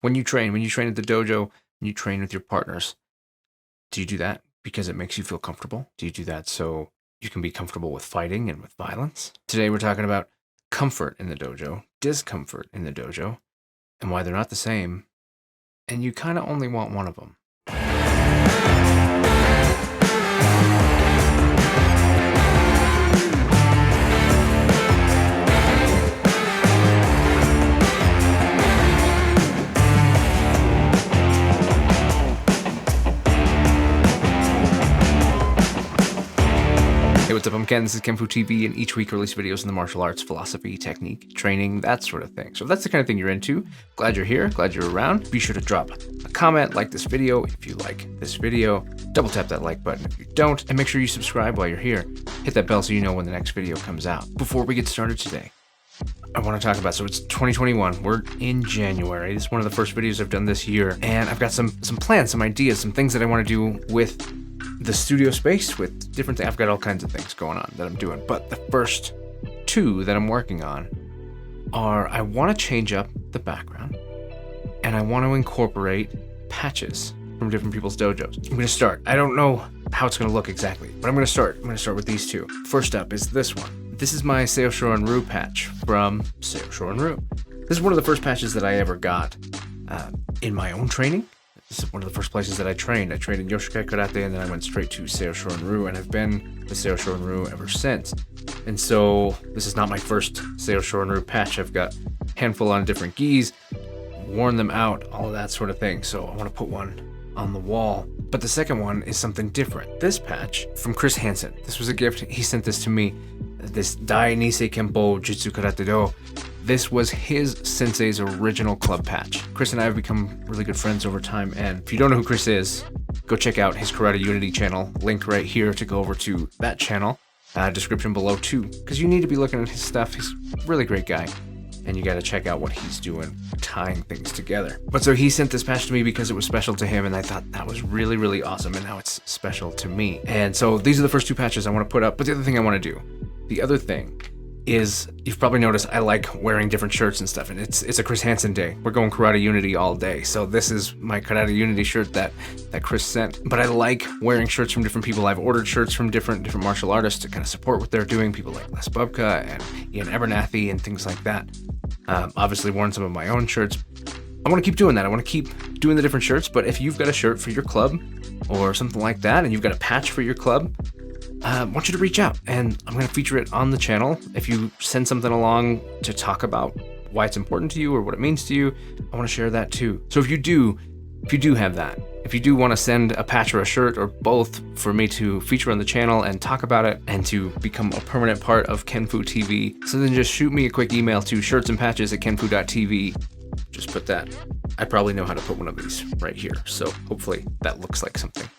When you train at the dojo, when you train with your partners, do you do that because it makes you feel comfortable? Do you do that so you can be comfortable with fighting and with violence? Today we're talking about comfort in the dojo, discomfort in the dojo, and why they're not the same, and you kind of only want one of them. Hey, what's up? I'm Ken. This is kenfuTV, and each week I release videos in the martial arts, philosophy, technique, training, that sort of thing. So if that's the kind of thing you're into, glad you're here, glad you're around. Be sure to drop a comment, like this video if you like this video, double tap that like button if you don't, and make sure you subscribe while you're here. Hit that bell so you know when the next video comes out. Before we get started today, I want to talk about, so it's 2021, we're in January. This is one of the first videos I've done this year, and I've got some plans, some ideas, some things that I want to do with the studio space, with different things. I've got all kinds of things going on that I'm doing, but the first two that I'm working on are, I want to change up the background, and I want to incorporate patches from different people's dojos. I'm going to start. I don't know how it's going to look exactly, but I'm going to start. I'm going to start with these two. First up is this one. This is my Seo Shorin-ryu patch from Seo Shorin-ryu. This is one of the first patches that I ever got in my own training. This is one of the first places that I trained. I trained in Yoshikai Karate, and then I went straight to Seo Shorin-ryu, and I've been with Seo Shorin-ryu ever since. And so this is not my first Seo Shorin-ryu patch. I've got a handful on different gis, worn them out, all of that sort of thing. So I want to put one on the wall. But the second one is something different. This patch from Chris Hansen. This was a gift. He sent this to me. This Dai Nisei Kenpo Jutsu Karate Do. This was his sensei's original club patch. Chris and I have become really good friends over time, and if you don't know who Chris is, go check out his Karate Unity channel. Link right here to go over to that channel. Description below too, because you need to be looking at his stuff. He's a really great guy, and you got to check out what he's doing, tying things together. But so he sent this patch to me because it was special to him, and I thought that was really, really awesome, and now it's special to me. And so these are the first two patches I want to put up. But the other thing I want to do, the other thing is, you've probably noticed I like wearing different shirts and stuff, and it's a Chris Hansen day. We're going Karate Unity all day, so this is my Karate Unity shirt that Chris sent. But I like wearing shirts from different people. I've ordered shirts from different martial artists to kind of support what they're doing, people like Les Bubka and Ian Abernathy and things like that. Obviously worn some of my own shirts. I want to keep doing that. I want to keep doing the different shirts, but if you've got a shirt for your club or something like that, and you've got a patch for your club, I want you to reach out, and I'm going to feature it on the channel. If you send something along to talk about why it's important to you or what it means to you, I want to share that too. So if you do have that, if you do want to send a patch or a shirt or both for me to feature on the channel and talk about it and to become a permanent part of kenfuTV, so then just shoot me a quick email to shirtsandpatches@kenfu.tv. Just put that. I probably know how to put one of these right here, so hopefully that looks like something.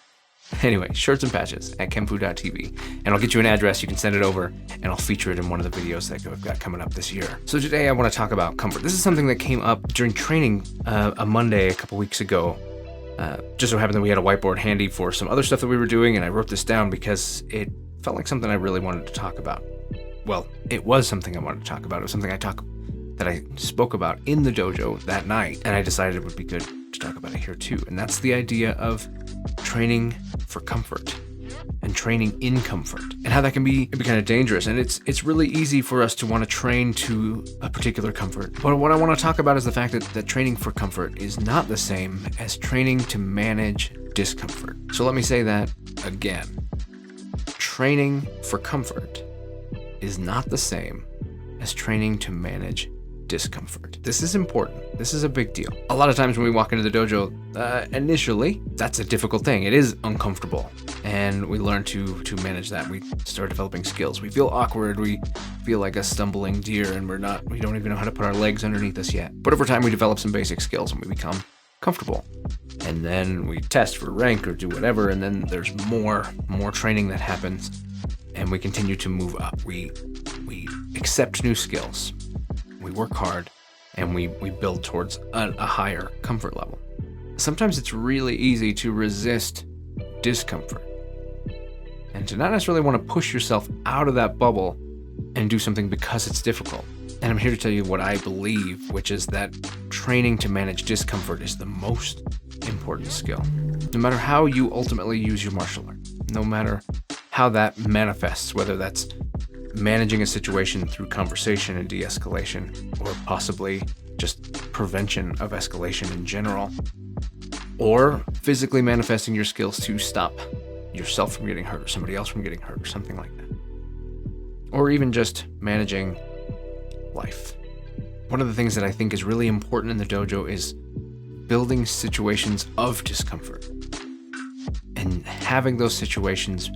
Anyway, shirts and patches at kenfu.tv, and I'll get you an address. You can send it over, and I'll feature it in one of the videos that I've got coming up this year. So today I want to talk about comfort. This is something that came up during training a Monday a couple weeks ago. Just so happened that we had a whiteboard handy for some other stuff that we were doing, and I wrote this down because it felt like something I really wanted to talk about. Well, it was something I wanted to talk about. It was something that I spoke about in the dojo that night, and I decided it would be good to talk about it here too. And that's the idea of training for comfort and training in comfort, and how that can be kind of dangerous. And it's really easy for us to want to train to a particular comfort. But what I want to talk about is the fact that training for comfort is not the same as training to manage discomfort. So let me say that again. Training for comfort is not the same as training to manage discomfort. This is important. This is a big deal. A lot of times when we walk into the dojo, initially, that's a difficult thing. It is uncomfortable, and we learn to manage that. We start developing skills. We feel awkward. We feel like a stumbling deer, and we don't even know how to put our legs underneath us yet. But over time, we develop some basic skills, and we become comfortable. And then we test for rank or do whatever, and then there's more training that happens, and we continue to move up. We accept new skills. We work hard, and we build towards a higher comfort level. Sometimes it's really easy to resist discomfort and to not necessarily want to push yourself out of that bubble and do something because it's difficult. And I'm here to tell you what I believe, which is that training to manage discomfort is the most important skill. No matter how you ultimately use your martial art, no matter how that manifests, whether that's managing a situation through conversation and de-escalation, or possibly just prevention of escalation in general, or physically manifesting your skills to stop yourself from getting hurt or somebody else from getting hurt or something like that, or even just managing life. One of the things that I think is really important in the dojo is building situations of discomfort, and having those situations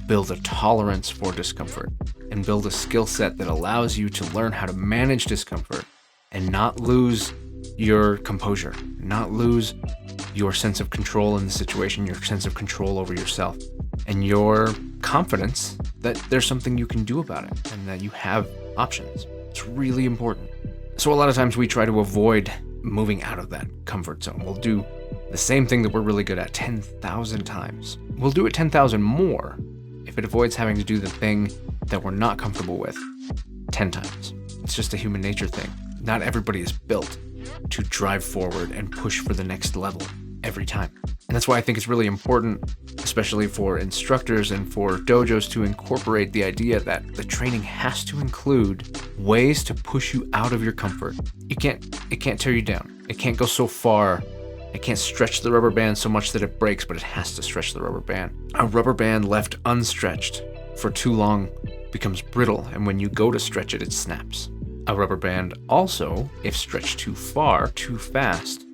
build a tolerance for discomfort and build a skill set that allows you to learn how to manage discomfort and not lose your composure, not lose your sense of control in the situation, your sense of control over yourself, and your confidence that there's something you can do about it and that you have options. It's really important. So a lot of times we try to avoid moving out of that comfort zone. We'll do the same thing that we're really good at 10,000 times. We'll do it 10,000 more if it avoids having to do the thing that we're not comfortable with 10 times. It's just a human nature thing. Not everybody is built to drive forward and push for the next level every time. And that's why I think it's really important, especially for instructors and for dojos, to incorporate the idea that the training has to include ways to push you out of your comfort. It can't tear you down. It can't go so far. It can't stretch the rubber band so much that it breaks, but it has to stretch the rubber band. A rubber band left unstretched for too long becomes brittle, and when you go to stretch it, it snaps. A rubber band also, if stretched too far, too fast,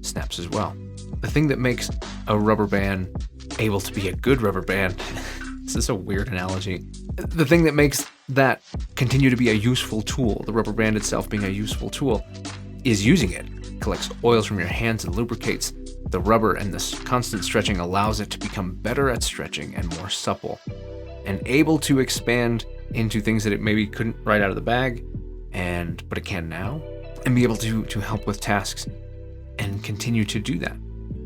snaps as well. The thing that makes a rubber band able to be a good rubber band, this is a weird analogy, the thing that makes that continue to be a useful tool, the rubber band itself being a useful tool, is using it. It collects oils from your hands and lubricates the rubber, and this constant stretching allows it to become better at stretching and more supple, and able to expand into things that it maybe couldn't right out of the bag, but it can now, and be able to help with tasks and continue to do that.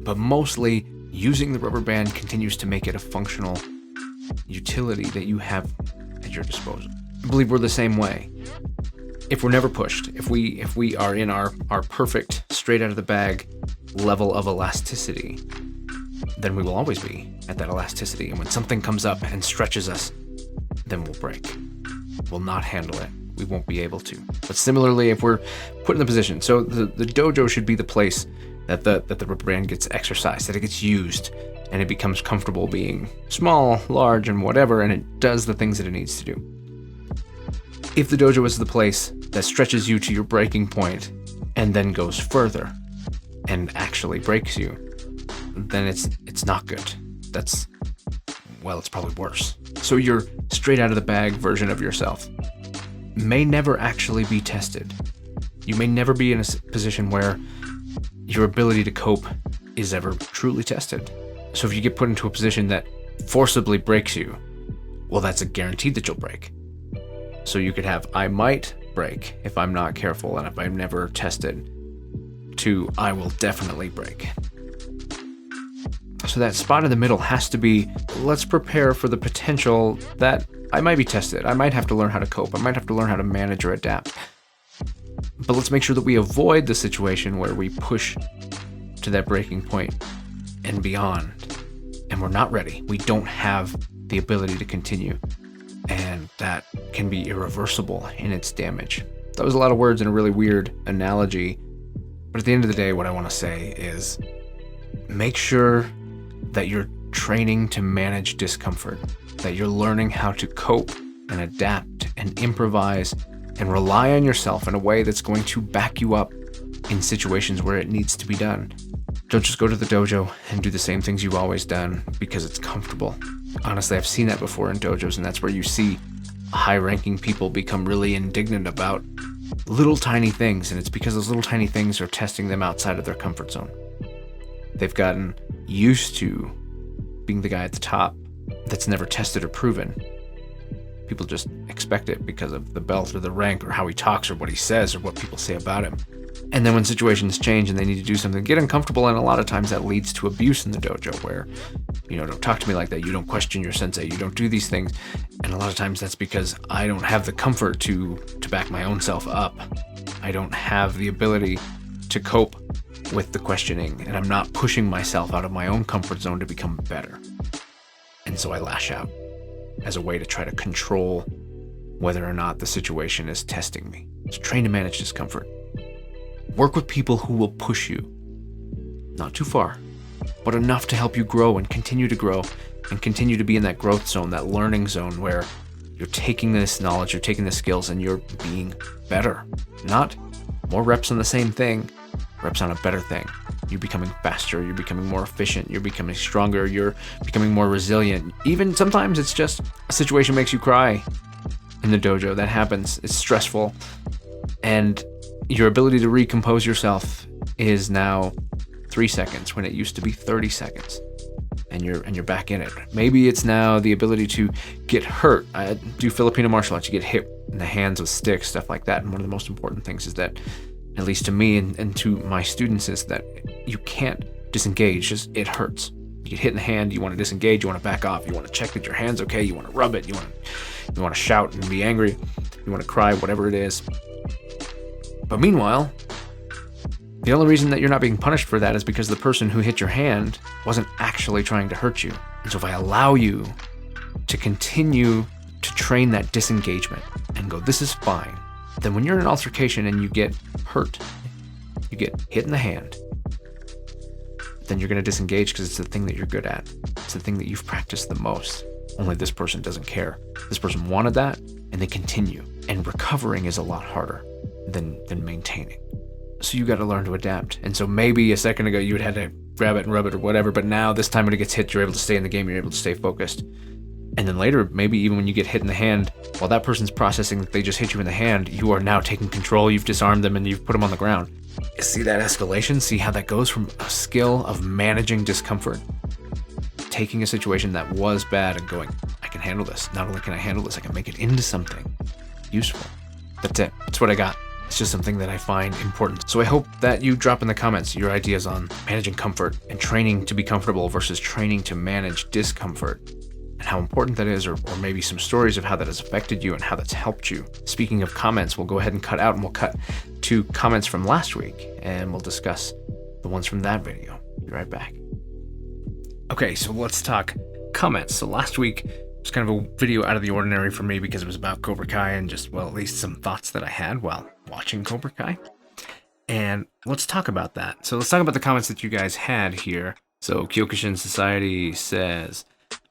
But mostly, using the rubber band continues to make it a functional utility that you have at your disposal. I believe we're the same way. If we're never pushed, if we are in our perfect, straight out of the bag level of elasticity, then we will always be at that elasticity. And when something comes up and stretches us, then we'll break. We'll not handle it. We won't be able to. But similarly, if we're put in the position, so the dojo should be the place that the rubber band gets exercised, that it gets used, and it becomes comfortable being small, large, and whatever, and it does the things that it needs to do. If the dojo is the place that stretches you to your breaking point and then goes further and actually breaks you, then it's not good. It's probably worse. So your straight out of the bag version of yourself may never actually be tested. You may never be in a position where your ability to cope is ever truly tested. So if you get put into a position that forcibly breaks you, well, that's a guarantee that you'll break. So you could have, I might break if I'm not careful and if I'm never tested, to I will definitely break. So that spot in the middle has to be, let's prepare for the potential that I might be tested. I might have to learn how to cope. I might have to learn how to manage or adapt. But let's make sure that we avoid the situation where we push to that breaking point and beyond, and we're not ready. We don't have the ability to continue, and that can be irreversible in its damage. That was a lot of words and a really weird analogy, but at the end of the day, what I want to say is make sure that you're training to manage discomfort, that you're learning how to cope and adapt and improvise and rely on yourself in a way that's going to back you up in situations where it needs to be done. Don't just go to the dojo and do the same things you've always done because it's comfortable. Honestly, I've seen that before in dojos, and that's where you see high-ranking people become really indignant about little tiny things, and it's because those little tiny things are testing them outside of their comfort zone. They've gotten used to being the guy at the top that's never tested or proven. People just expect it because of the belt or the rank or how he talks or what he says or what people say about him. And then when situations change and they need to do something, get uncomfortable, and a lot of times that leads to abuse in the dojo where, don't talk to me like that, you don't question your sensei, you don't do these things. And a lot of times that's because I don't have the comfort to back my own self up. I don't have the ability to cope with the questioning, and I'm not pushing myself out of my own comfort zone to become better. And so I lash out as a way to try to control whether or not the situation is testing me. So train to manage discomfort. Work with people who will push you, not too far, but enough to help you grow and continue to grow and continue to be in that growth zone, that learning zone where you're taking this knowledge, you're taking the skills, and you're being better. Not more reps on the same thing, reps on a better thing. You're becoming faster, you're becoming more efficient, you're becoming stronger, you're becoming more resilient. Even sometimes it's just a situation makes you cry in the dojo. That happens. It's stressful. And your ability to recompose yourself is now 3 seconds when it used to be 30 seconds. And you're back in it. Maybe it's now the ability to get hurt. I do Filipino martial arts. You get hit in the hands with sticks, stuff like that. And one of the most important things is that, at least to me and to my students, is that you can't disengage. Just it hurts. You get hit in the hand, you want to disengage, you want to back off, you want to check that your hand's okay, you want to rub it, you want to shout and be angry, you want to cry, whatever it is. But meanwhile, the only reason that you're not being punished for that is because the person who hit your hand wasn't actually trying to hurt you. And so if I allow you to continue to train that disengagement and go, this is fine, then when you're in an altercation and you get hurt, you get hit in the hand, then you're going to disengage because it's the thing that you're good at. It's the thing that you've practiced the most. Only this person doesn't care. This person wanted that, and they continue. And recovering is a lot harder than maintaining. So you got to learn to adapt. And so maybe a second ago you would have to grab it and rub it or whatever, but now this time when it gets hit, you're able to stay in the game, you're able to stay focused. And then later, maybe even when you get hit in the hand, while that person's processing that they just hit you in the hand, you are now taking control, you've disarmed them, and you've put them on the ground. See that escalation? See how that goes from a skill of managing discomfort, taking a situation that was bad and going, I can handle this. Not only can I handle this, I can make it into something useful. That's it. That's what I got. It's just something that I find important. So I hope that you drop in the comments your ideas on managing comfort and training to be comfortable versus training to manage discomfort, and how important that is, or maybe some stories of how that has affected you and how that's helped you. Speaking of comments, we'll go ahead and cut out, and we'll cut to comments from last week, and we'll discuss the ones from that video. Be right back. Okay, so let's talk comments. So last week was kind of a video out of the ordinary for me because it was about Cobra Kai and just, well, at least some thoughts that I had while watching Cobra Kai. And let's talk about that. So let's talk about the comments that you guys had here. So Kyokushin Society says,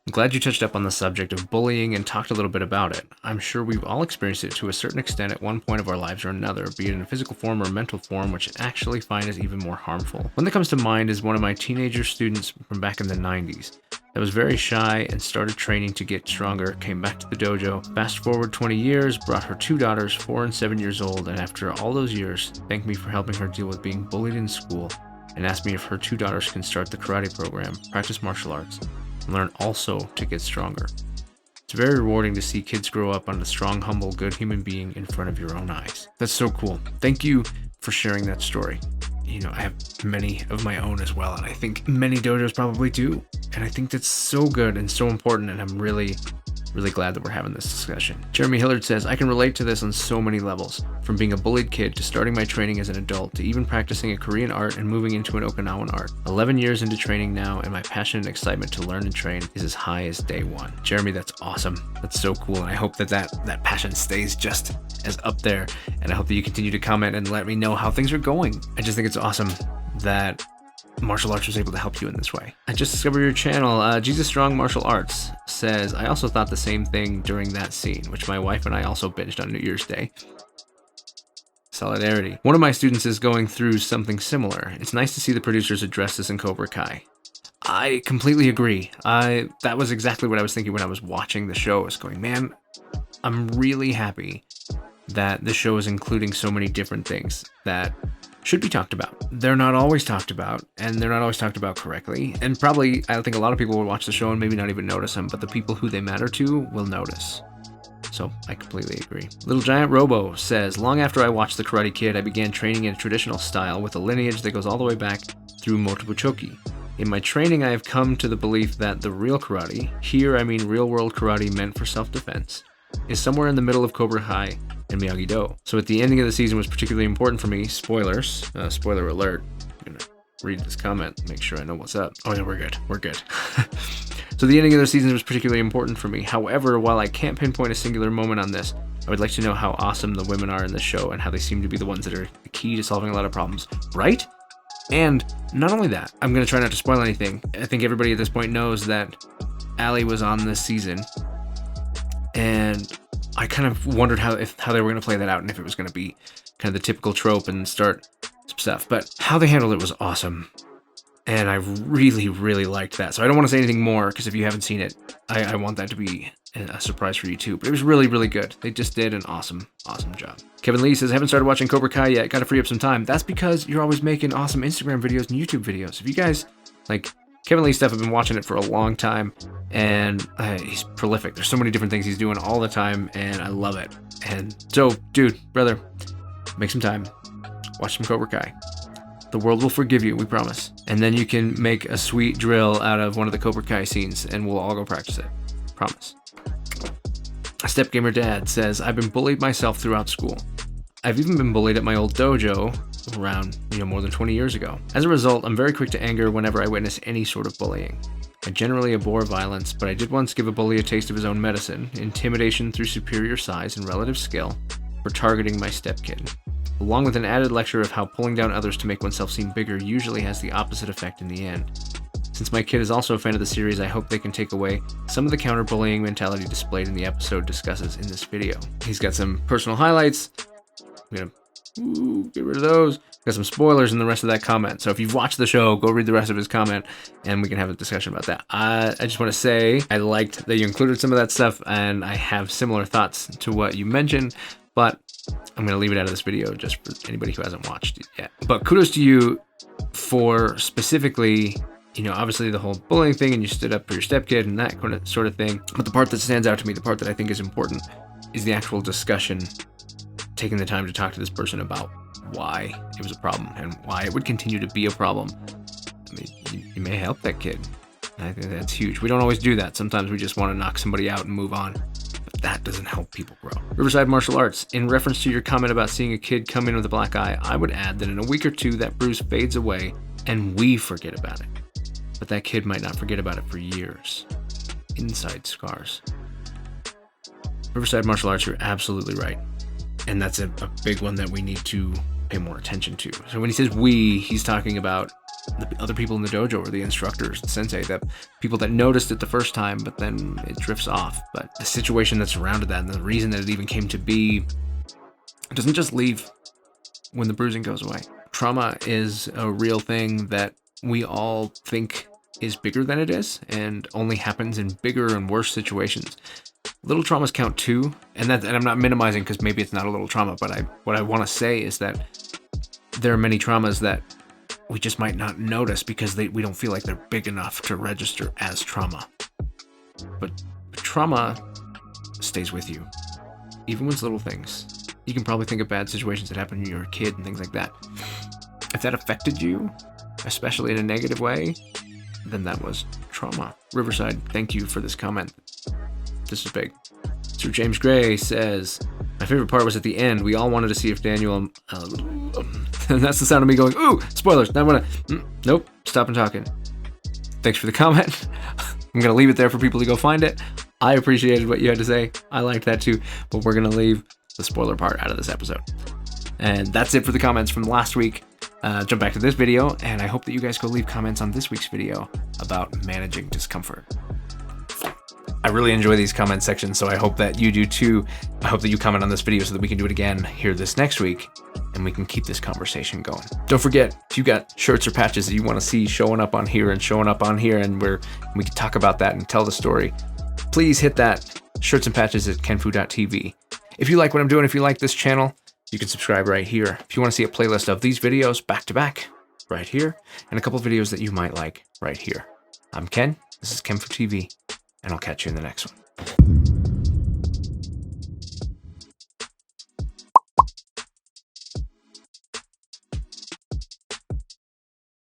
I'm glad you touched up on the subject of bullying and talked a little bit about it. I'm sure we've all experienced it to a certain extent at one point of our lives or another, be it in a physical form or mental form, which I actually find is even more harmful. One that comes to mind is one of my teenager students from back in the 90s that was very shy and started training to get stronger, came back to the dojo. Fast forward 20 years, brought her 2 daughters, 4 and 7 years old, and after all those years, thanked me for helping her deal with being bullied in school and asked me if her 2 daughters can start the karate program, practice martial arts, learn also to get stronger. It's very rewarding to see kids grow up on a strong, humble, good human being in front of your own eyes. That's so cool. Thank you for sharing that story. You know, I have many of my own as well, and I think many dojos probably do. And I think that's so good and so important, and I'm really glad that we're having this discussion. Jeremy Hillard says, I can relate to this on so many levels, from being a bullied kid to starting my training as an adult to even practicing a Korean art and moving into an Okinawan art. 11 years into training now, and my passion and excitement to learn and train is as high as day one. Jeremy, that's awesome. That's so cool, and I hope that passion stays just as up there, and I hope that you continue to comment and let me know how things are going. I just think it's awesome that martial arts was able to help you in this way. I just discovered your channel. Jesus Strong Martial Arts says, I also thought the same thing during that scene, which my wife and I also binged on New Year's Day. Solidarity. One of my students is going through something similar. It's nice to see the producers address this in Cobra Kai. I completely agree. That was exactly what I was thinking when I was watching the show. I was going, man, I'm really happy that the show is including so many different things that should be talked about. They're not always talked about, and they're not always talked about correctly. And probably, I think a lot of people will watch the show and maybe not even notice them, but the people who they matter to will notice. So I completely agree. Little Giant Robo says, long after I watched The Karate Kid, I began training in a traditional style with a lineage that goes all the way back through Motobuchoki. In my training, I have come to the belief that the real karate, here I mean real-world karate meant for self-defense, is somewhere in the middle of Cobra Kai and Miyagi-Do. So at the ending of the season was particularly important for me. Spoilers. Spoiler alert. I'm gonna read this comment, make sure I know what's up. Oh yeah, we're good. We're good. So the ending of the season was particularly important for me. However, while I can't pinpoint a singular moment on this, I would like to know how awesome the women are in this show and how they seem to be the ones that are the key to solving a lot of problems, right? And not only that, I'm going to try not to spoil anything. I think everybody at this point knows that Allie was on this season, and I kind of wondered how they were going to play that out and if it was going to be kind of the typical trope and start some stuff. But how they handled it was awesome. And I really, really liked that. So I don't want to say anything more, because if you haven't seen it, I want that to be a surprise for you too. But it was really, really good. They just did an awesome, awesome job. Kevin Lee says, I haven't started watching Cobra Kai yet. Got to free up some time. That's because you're always making awesome Instagram videos and YouTube videos. If you guys like Kevin Lee stuff, I've been watching it for a long time, and he's prolific. There's so many different things he's doing all the time, and I love it. And so, dude, brother, make some time. Watch some Cobra Kai. The world will forgive you, we promise. And then you can make a sweet drill out of one of the Cobra Kai scenes, and we'll all go practice it. Promise. Step Gamer Dad says, I've been bullied myself throughout school. I've even been bullied at my old dojo around, more than 20 years ago. As a result, I'm very quick to anger whenever I witness any sort of bullying. I generally abhor violence, but I did once give a bully a taste of his own medicine, intimidation through superior size and relative skill, for targeting my stepkid, along with an added lecture of how pulling down others to make oneself seem bigger usually has the opposite effect in the end. Since my kid is also a fan of the series, I hope they can take away some of the counter-bullying mentality displayed in the episode discusses in this video. He's got some personal highlights. I'm gonna get rid of those. Got some spoilers in the rest of that comment. So if you've watched the show, go read the rest of his comment and we can have a discussion about that. I just want to say I liked that you included some of that stuff, and I have similar thoughts to what you mentioned, but I'm going to leave it out of this video just for anybody who hasn't watched it yet. But kudos to you for specifically, obviously the whole bullying thing, and you stood up for your stepkid and that kind of sort of thing. But the part that stands out to me, the part that I think is important, is the actual discussion, taking the time to talk to this person about why it was a problem and why it would continue to be a problem. I mean, you may help that kid. I think that's huge. We don't always do that. Sometimes we just want to knock somebody out and move on. That doesn't help people grow. Riverside Martial Arts, in reference to your comment about seeing a kid come in with a black eye, I would add that in a week or two that bruise fades away and we forget about it. But that kid might not forget about it for years. Inside scars. Riverside Martial Arts, you're absolutely right. And that's a big one that we need to pay more attention to. So when he says we, he's talking about the other people in the dojo, or the instructors, the sensei, that people that noticed it the first time, but then it drifts off. But the situation that surrounded that and the reason that it even came to be doesn't just leave when the bruising goes away. Trauma is a real thing that we all think is bigger than it is, and only happens in bigger and worse situations. Little traumas count too, and I'm not minimizing, because maybe it's not a little trauma, but what I want to say is that there are many traumas that we just might not notice because we don't feel like they're big enough to register as trauma. But trauma stays with you, even when it's little things. You can probably think of bad situations that happened when you were a kid and things like that. If that affected you, especially in a negative way, then that was trauma. Riverside, thank you for this comment. This is big. Sir James Gray says, my favorite part was at the end. We all wanted to see if Daniel... and that's the sound of me going, ooh, spoilers. Now I want to... nope, stop and talking. Thanks for the comment. I'm going to leave it there for people to go find it. I appreciated what you had to say. I liked that too. But we're going to leave the spoiler part out of this episode. And that's it for the comments from last week. Jump back to this video, and I hope that you guys go leave comments on this week's video about managing discomfort. I really enjoy these comment sections, so I hope that you do too. I hope that you comment on this video so that we can do it again here this next week, and we can keep this conversation going. Don't forget, if you got shirts or patches that you want to see showing up on here and showing up on here, and we can talk about that and tell the story, please hit that shirts and patches at kenfu.tv. If you like what I'm doing, if you like this channel, you can subscribe right here. If you want to see a playlist of these videos back to back, right here, and a couple videos that you might like right here. I'm Ken, this is kenfuTV, and I'll catch you in the next one.